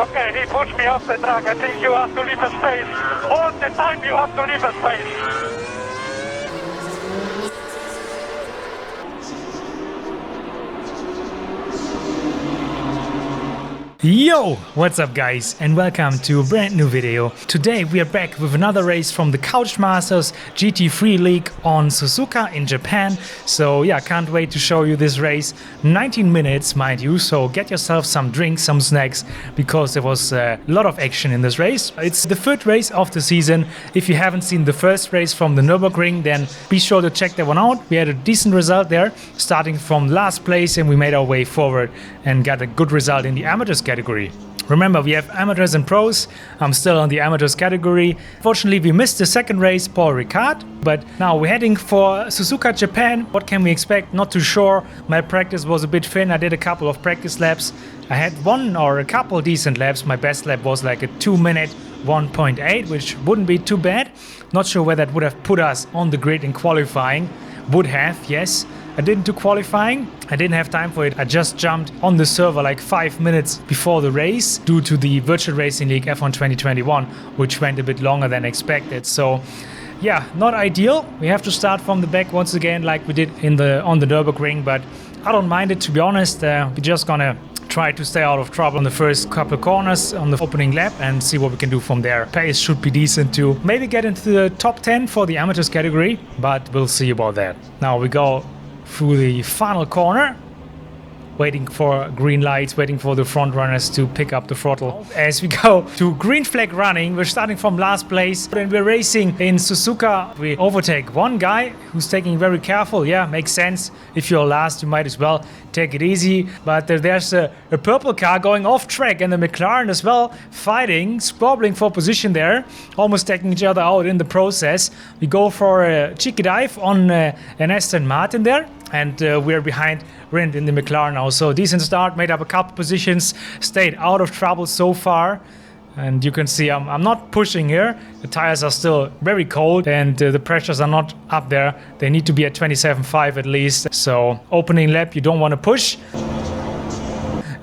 Okay, he pushed me off the track. I think you have to leave a space. All the time you have to leave a space. Yo, what's up guys, and welcome to a brand new video. Today we are back with another race from the Couchmasters GT3 League on Suzuka in Japan. So yeah, can't wait to show you this race. 19 minutes, mind you, so get yourself some drinks, some snacks, because there was a lot of action in this race. It's the third race of the season. If you haven't seen the first race from the Nurburgring, then be sure to check that one out. We had a decent result there, starting from last place, and we made our way forward and got a good result in the amateurs category. Remember, we have amateurs and pros. I'm still on the amateurs category. Fortunately, we missed the second race, Paul Ricard, but now we're heading for Suzuka, Japan. What can we expect? Not too sure. My practice was a bit thin. I did a couple of practice laps. I had one or a couple decent laps. My best lap was like a 2-minute 1.8, which wouldn't be too bad. Not sure where that would have put us on the grid in qualifying. Would have, yes. I didn't do qualifying, I didn't have time for it. I just jumped on the server like 5 minutes before the race due to the Virtual Racing League F1 2021, which went a bit longer than expected. So yeah, not ideal. We have to start from the back once again like we did on the Nurburgring, but I don't mind it, to be honest. We're just gonna try to stay out of trouble on the first couple of corners on the opening lap and see what we can do from there. Pace should be decent to maybe get into the top 10 for the amateurs category, but we'll see about that. Now we go through the final corner, waiting for green lights, waiting for the front runners to pick up the throttle. As we go to green flag running, we're starting from last place and we're racing in Suzuka. We overtake one guy who's taking very careful. Yeah, makes sense. If you're last, you might as well take it easy. But there's a purple car going off track and the McLaren as well, fighting, squabbling for position there, almost taking each other out in the process. We go for a cheeky dive on an Aston Martin there. And we're behind Rindt in the McLaren now. So decent start, made up a couple positions, stayed out of trouble so far. And you can see I'm not pushing here. The tires are still very cold and the pressures are not up there. They need to be at 27.5 at least. So opening lap, you don't want to push.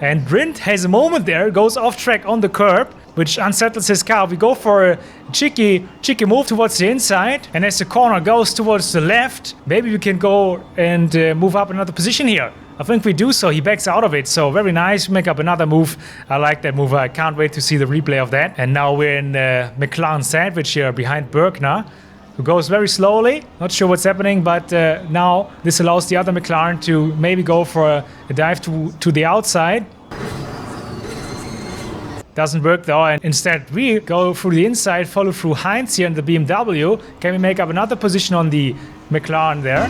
And Rindt has a moment there, goes off track on the curb, which unsettles his car. We go for a cheeky move towards the inside, and as the corner goes towards the left, maybe we can go and move up another position here. I think we do so. He backs out of it, so very nice. Make up another move. I like that move. I can't wait to see the replay of that. And now we're in McLaren sandwich here behind Bergner, who goes very slowly. Not sure what's happening, but now this allows the other McLaren to maybe go for a dive to the outside. Doesn't work though, and instead we go through the inside, follow through Heinz here in the BMW. Can we make up another position on the McLaren there?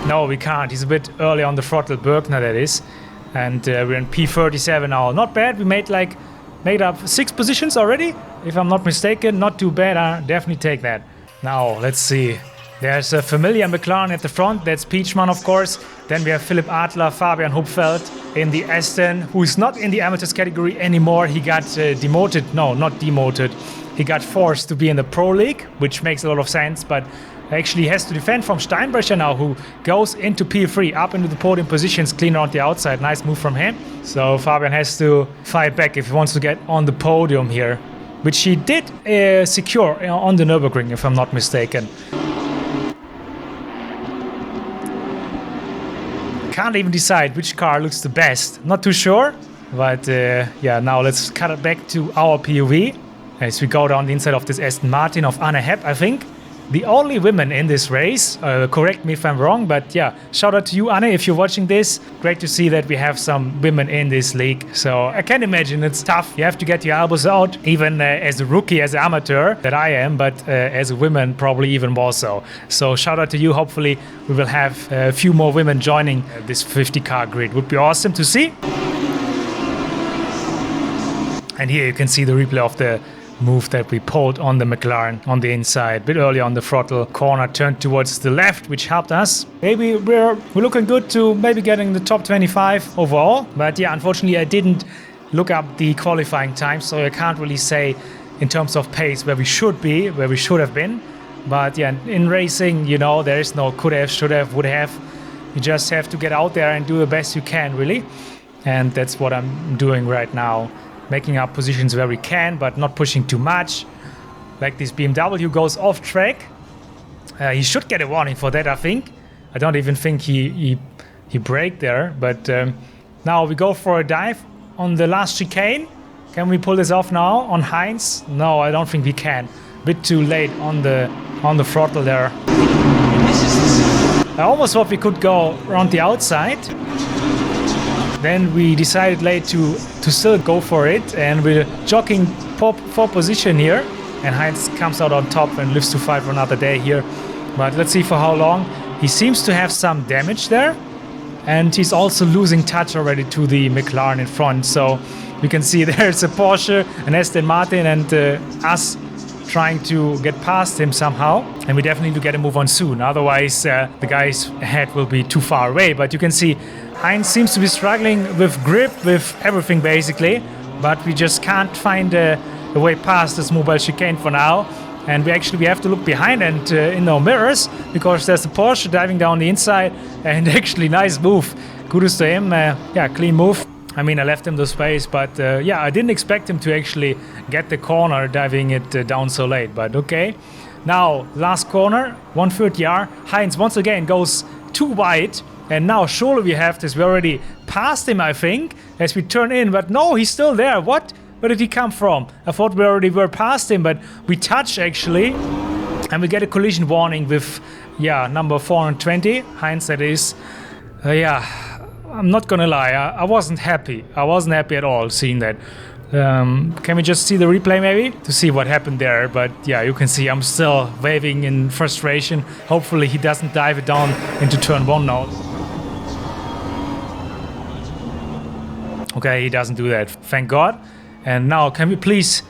No, we can't. He's a bit early on the throttle, Bergner that is. And we're in P37 now. Not bad. We made up 6 positions already, if I'm not mistaken. Not too bad. I definitely take that. Now let's see. There's a familiar McLaren at the front. That's Piechmann, of course. Then we have Philipp Adler, Fabian Hupfeld in the Aston, who is not in the amateurs category anymore. He got demoted. No, not demoted. He got forced to be in the Pro League, which makes a lot of sense, but actually has to defend from Steinbrecher now, who goes into P3, up into the podium positions, clean around the outside. Nice move from him. So Fabian has to fight back if he wants to get on the podium here, which he did secure on the Nürburgring, if I'm not mistaken. Can't even decide which car looks the best. Not too sure, but yeah, now let's cut it back to our POV as we go down the inside of this Aston Martin of Anne Hepp, I think. The only women in this race. Correct me if I'm wrong, but yeah, shout out to you, Anne, if you're watching this. Great to see that we have some women in this league. So I can imagine it's tough. You have to get your elbows out, even as a rookie, as an amateur that I am, but as a woman, probably even more so. So shout out to you. Hopefully we will have a few more women joining this 50-car grid. Would be awesome to see. And here you can see the replay of the move that we pulled on the McLaren on the inside, a bit early on the throttle. Corner turned towards the left, which helped us. Maybe we're looking good to maybe getting the top 25 overall. But yeah, unfortunately I didn't look up the qualifying time, so I can't really say in terms of pace where we should be, where we should have been. But yeah, in racing, you know, there is no could have, should have, would have. You just have to get out there and do the best you can, really. and that's what I'm doing right now. Making up positions where we can, but not pushing too much. Like this BMW goes off track. He should get a warning for that, I think. I don't even think he braked there, but now we go for a dive on the last chicane. Can we pull this off now on Heinz? No, I don't think we can. Bit too late on the throttle there. I almost thought we could go around the outside. Then we decided late to still go for it, and we're jockeying for position here. And Heinz comes out on top and lives to fight for another day here. But let's see for how long. He seems to have some damage there. And he's also losing touch already to the McLaren in front. So we can see there's a Porsche, an Aston Martin, and us trying to get past him somehow. And we definitely need to get a move on soon. Otherwise, the guys ahead will be too far away. But you can see Heinz seems to be struggling with grip, with everything basically. But we just can't find a way past this mobile chicane for now. And we have to look behind and in our mirrors, because there's a Porsche diving down the inside. And actually, nice move. Kudos to him. Yeah, clean move. I mean, I left him the space, but yeah, I didn't expect him to actually get the corner, diving it down so late. But okay. Now, last corner, 130R. Heinz once again goes too wide. And now surely we have this. We already passed him, I think, as we turn in. But no, he's still there. What? Where did he come from? I thought we already were past him, but we touch actually. And we get a collision warning with, yeah, number 420. Heinz, that is. Yeah, I'm not gonna lie. I wasn't happy. I wasn't happy at all seeing that. Can we just see the replay maybe to see what happened there? But yeah, you can see I'm still waving in frustration. Hopefully he doesn't dive it down into turn 1 now. Okay, he doesn't do that. Thank God. And now, can we please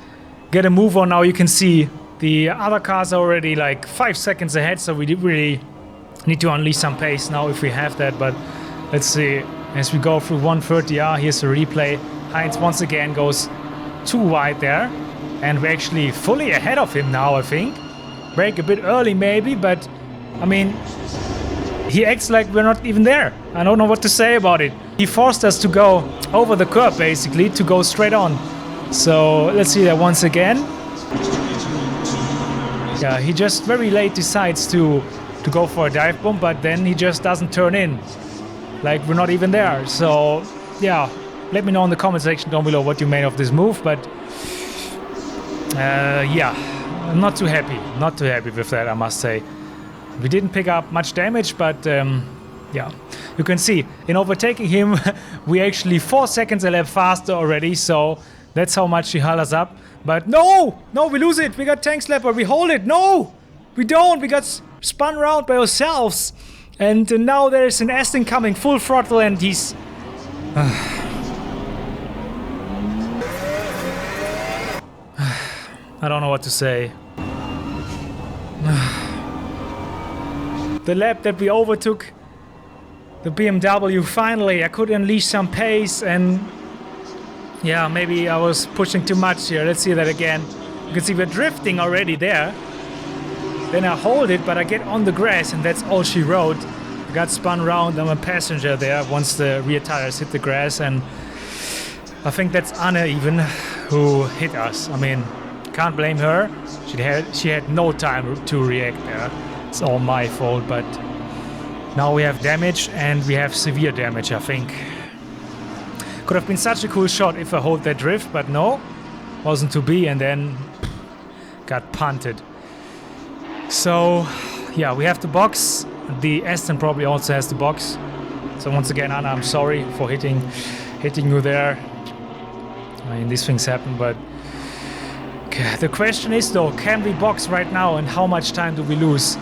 get a move on now? You can see the other cars are already like 5 seconds ahead, so we really need to unleash some pace now if we have that. But let's see, as we go through 130R, here's the replay. Heinz once again goes too wide there, and we're actually fully ahead of him now, I think. Brake a bit early maybe, but I mean, he acts like we're not even there. I don't know what to say about it. He forced us to go over the curb basically, to go straight on. So let's see that once again. Yeah, he just very late decides to go for a dive bomb, but then he just doesn't turn in. Like we're not even there. So yeah, let me know in the comment section down below what you made of this move. But yeah, I'm not too happy. Not too happy with that, I must say. We didn't pick up much damage, but yeah, you can see in overtaking him, we actually 4 seconds a lap faster already. So that's how much he held us up. But no, we lose it. We got tank slapper. We hold it. No, we don't. We got spun around by ourselves. And now there's an Aston coming full throttle, and he's. I don't know what to say. The lap that we overtook the BMW, finally I could unleash some pace, and yeah, maybe I was pushing too much here. Let's see that again. You can see we're drifting already there. Then I hold it, but I get on the grass, and that's all she wrote. I got spun around. I'm a passenger there once the rear tires hit the grass, and I think that's Anna even who hit us. I mean, can't blame her. She had no time to react there. It's all my fault, but now we have damage, and we have severe damage, I think. Could have been such a cool shot if I hold that drift, but no, wasn't to be, and then got punted. So yeah, we have the box. The Aston probably also has the box. So once again, Anna, I'm sorry for hitting you there. I mean, these things happen, but the question is though, can we box right now, and how much time do we lose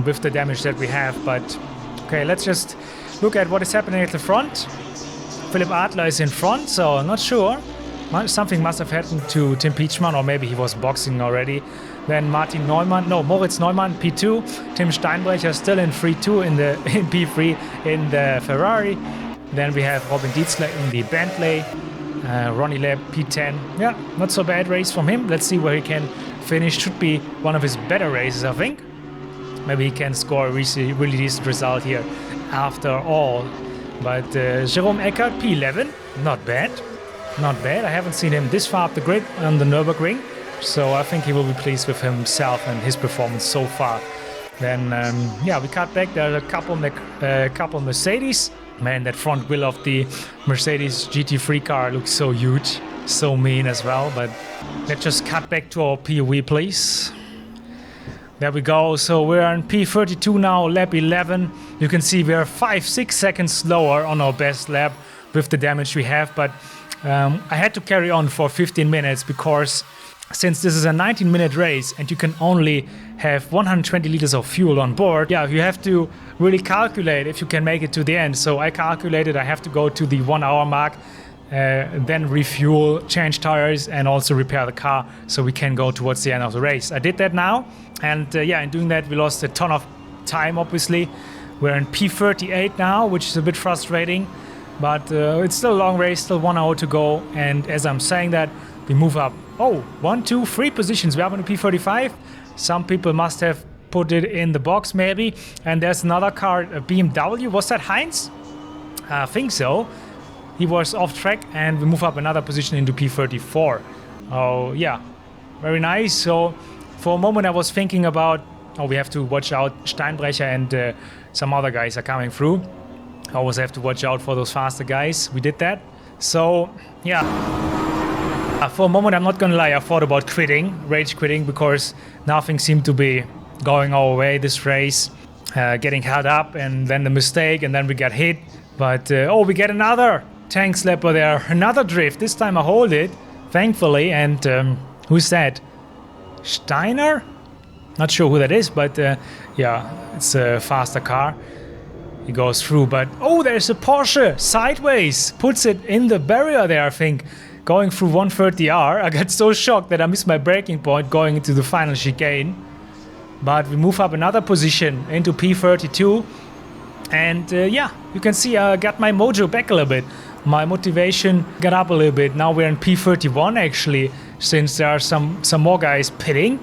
with the damage that we have? But okay, let's just look at what is happening at the front. Philipp Adler is in front, so I'm not sure. Something must have happened to Tim Piechmann, or maybe he was boxing already. Then Moritz Neumann, P2. Tim Steinbrecher still in 3-2 in P3 in the Ferrari. Then we have Robin Dietzler in the Bentley. Ronnie Leb, P10. Yeah, not so bad race from him. Let's see where he can finish. Should be one of his better races, I think. Maybe he can score a really decent result here after all. But Jerome Eckert, P11, not bad. Not bad. I haven't seen him this far up the grid on the Nurburgring. So I think he will be pleased with himself and his performance so far. Then, yeah, we cut back. There are a couple Mercedes. Man, that front wheel of the Mercedes GT3 car looks so huge. So mean as well. But let's just cut back to our POV, please. There we go. So we're on P32 now, lap 11. You can see we are 5-6 seconds slower on our best lap with the damage we have. But I had to carry on for 15 minutes because since this is a 19-minute race and you can only have 120 liters of fuel on board, yeah, you have to really calculate if you can make it to the end. So I calculated I have to go to the 1 hour mark, then refuel, change tires, and also repair the car so we can go towards the end of the race. I did that now, and yeah, in doing that we lost a ton of time, obviously. We're in P38 now, which is a bit frustrating, but it's still a long race, still 1 hour to go, and as I'm saying that, we move up. Oh, 1, 2, 3 positions. We're up on the P35. Some people must have put it in the box maybe. And there's another car, a BMW. Was that Heinz? I think so. He was off track and we move up another position into P34. Oh, yeah. Very nice. So for a moment I was thinking about, oh, we have to watch out. Steinbrecher and some other guys are coming through. Always have to watch out for those faster guys. We did that. So, yeah. For a moment, I'm not gonna lie, I thought about quitting, rage quitting, because nothing seemed to be going our way this race. Getting held up and then the mistake and then we got hit. But, oh, we get another tank slapper there, another drift. This time I hold it, thankfully. And who's that? Steiner? Not sure who that is, but yeah, it's a faster car. He goes through, but oh, there's a Porsche sideways, puts it in the barrier there, I think. Going through 130R, I got so shocked that I missed my braking point going into the final chicane. But we move up another position into P32. And yeah, you can see I got my mojo back a little bit. My motivation got up a little bit. Now we're in P31 actually, since there are some more guys pitting.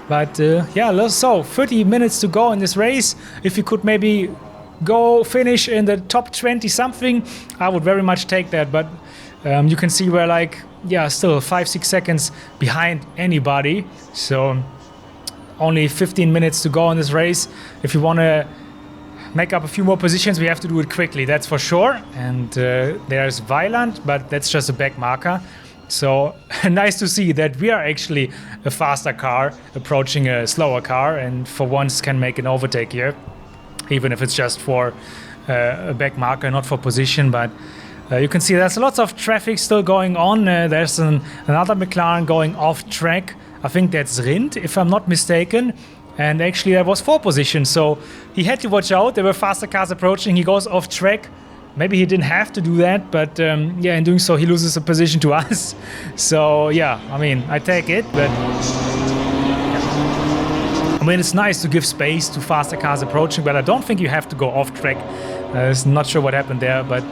But yeah, so 30 minutes to go in this race. If you could maybe go finish in the top 20 something, I would very much take that. But you can see we're like, yeah, still 5-6 seconds behind anybody. So only 15 minutes to go in this race. If you want to make up a few more positions, we have to do it quickly, that's for sure. And there's Weiland, but that's just a back marker. So nice to see that we are actually a faster car approaching a slower car and for once can make an overtake here. Even if it's just for a back marker, not for position, but you can see there's lots of traffic still going on. There's another McLaren going off track. I think that's Rindt, if I'm not mistaken. And actually there was 4 positions, so he had to watch out. There were faster cars approaching. He goes off track. Maybe he didn't have to do that, but yeah, in doing so he loses a position to us. So yeah, I mean, I take it, but I mean, it's nice to give space to faster cars approaching, but I don't think you have to go off track. I'm not sure what happened there, but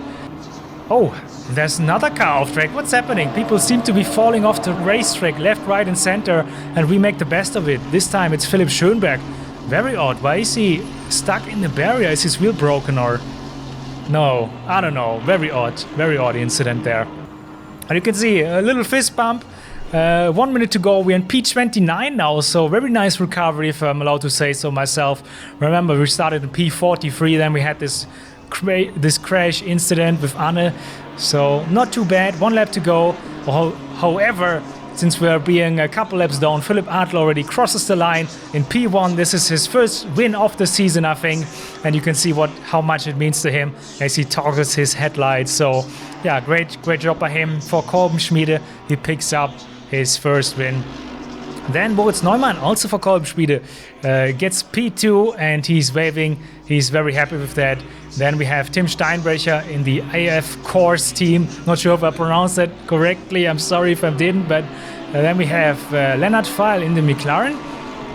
oh, there's another car off track. What's happening? People seem to be falling off the racetrack, left, right, and center, and we make the best of it. This time it's Philipp Schönberg. Very odd. Why is he stuck in the barrier? Is his wheel broken or? No, I don't know. Very odd incident there. And you can see a little fist bump. 1 minute to go. We're in P29 now, so very nice recovery, if I'm allowed to say so myself. Remember, we started in P43, then we had this crash incident with Anne, so not too bad. 1 lap to go. However, since we're being a couple laps down, Philipp Adler already crosses the line in P1. This is his first win of the season, I think, and you can see how much it means to him as he toggles his headlights. So yeah, great job by him. For Kolbenschmiede, he picks up his first win. Then Moritz Neumann, also for Kolbenschmiede, gets P2 and he's waving. He's very happy with that. Then we have Tim Steinbrecher in the AF Course team. Not sure if I pronounced that correctly. I'm sorry if I didn't. But then we have Lennart Feil in the McLaren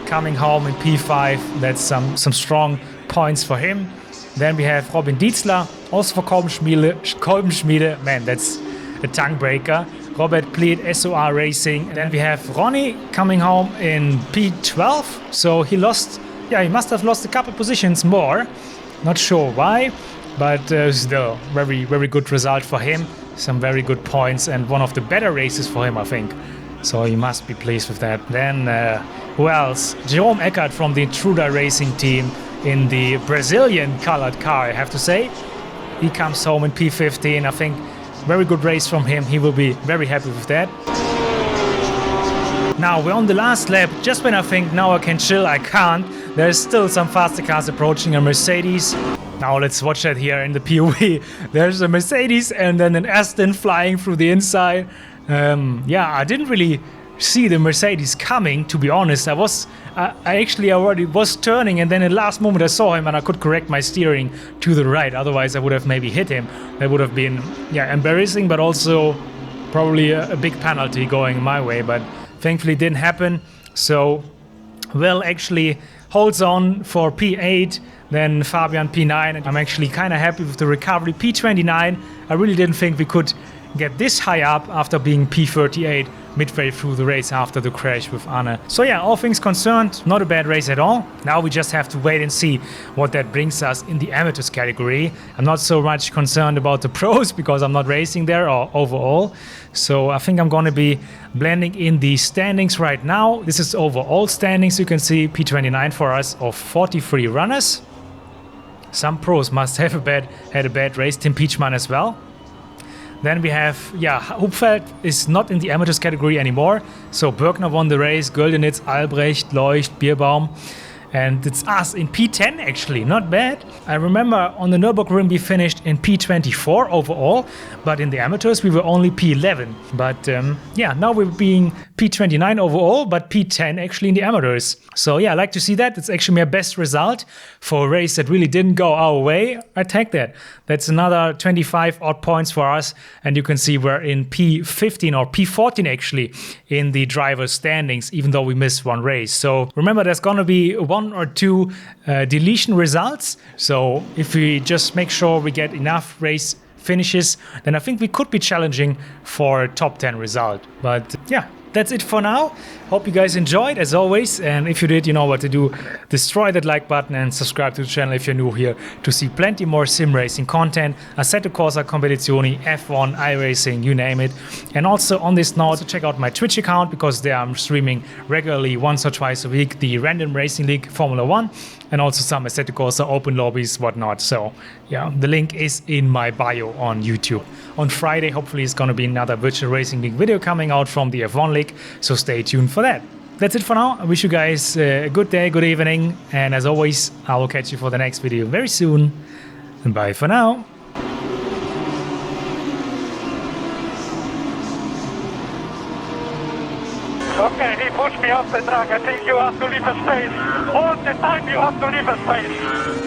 coming home in P5. That's some strong points for him. Then we have Robin Dietzler, also for Kolbenschmiede. Man, that's a tongue breaker. Robert Pliet, SOR Racing. Then we have Ronnie coming home in P12. So he must have lost a couple positions more. Not sure why. but still very good result for him. Some very good points and one of the better races for him, I think. So he must be pleased with that. Then who else? Jerome Eckert from the throug racing team in the Brazilian colored car, I have to say. He comes home in P15. I think very good race from him. He will be very happy with that. Now we're on the last lap. Just when I think now I can chill, I can't. There's still some faster cars approaching a Mercedes. Now let's watch that here in the POV. There's a Mercedes and then an Aston flying through the inside. Yeah, I didn't really see the Mercedes coming, to be honest. I actually already was turning, and then in the last moment I saw him and I could correct my steering to the right. Otherwise I would have maybe hit him. That would have been, yeah, embarrassing, but also probably a big penalty going my way. But thankfully it didn't happen. So Will actually holds on for P8, then Fabian P9. And I'm actually kind of happy with the recovery. P29, I really didn't think we could get this high up after being P38 midway through the race after the crash with Anne. So yeah, all things concerned, not a bad race at all. Now we just have to wait and see what that brings us in the amateurs category. I'm not so much concerned about the pros because I'm not racing there or overall. So I think I'm going to be blending in the standings right now. This is overall standings. You can see P29 for us of 43 runners. Some pros must have had a bad race. Tim Piechmann as well. Then we have, yeah, Hupfeld is not in the amateurs category anymore. So Birkner won the race, Göldenitz, Albrecht, Leucht, Bierbaum. And it's us in P10 actually, not bad. I remember on the Nurburgring we finished in P24 overall, but in the amateurs we were only P11. But yeah, now we're being P29 overall, but P10 actually in the amateurs. So yeah, I like to see that. It's actually my best result for a race that really didn't go our way. I take that. That's another 25 odd points for us. And you can see we're in P15 or P14 actually in the driver's standings, even though we missed one race. So remember, there's gonna be one or two deletion results. So if we just make sure we get enough race finishes, then I think we could be challenging for a top 10 result. But yeah, that's it for now. Hope you guys enjoyed as always, and if you did, you know what to do. Destroy that like button and subscribe to the channel if you're new here to see plenty more sim racing content, Assetto Corsa Competizioni, F1, iRacing, you name it. And also on this note, check out my Twitch account because there I'm streaming regularly once or twice a week the Random Racing League Formula 1 and also some Assetto Corsa open lobbies, whatnot. So yeah, the link is in my bio on YouTube. On Friday, hopefully, is going to be another Virtual Racing League video coming out from the F1 League, so stay tuned for that. That's it for now. I wish you guys a good day, good evening, and as always, I will catch you for the next video very soon. And bye for now. Okay, he pushed me off the track. I think you have to leave a space. All the time you have to leave a space.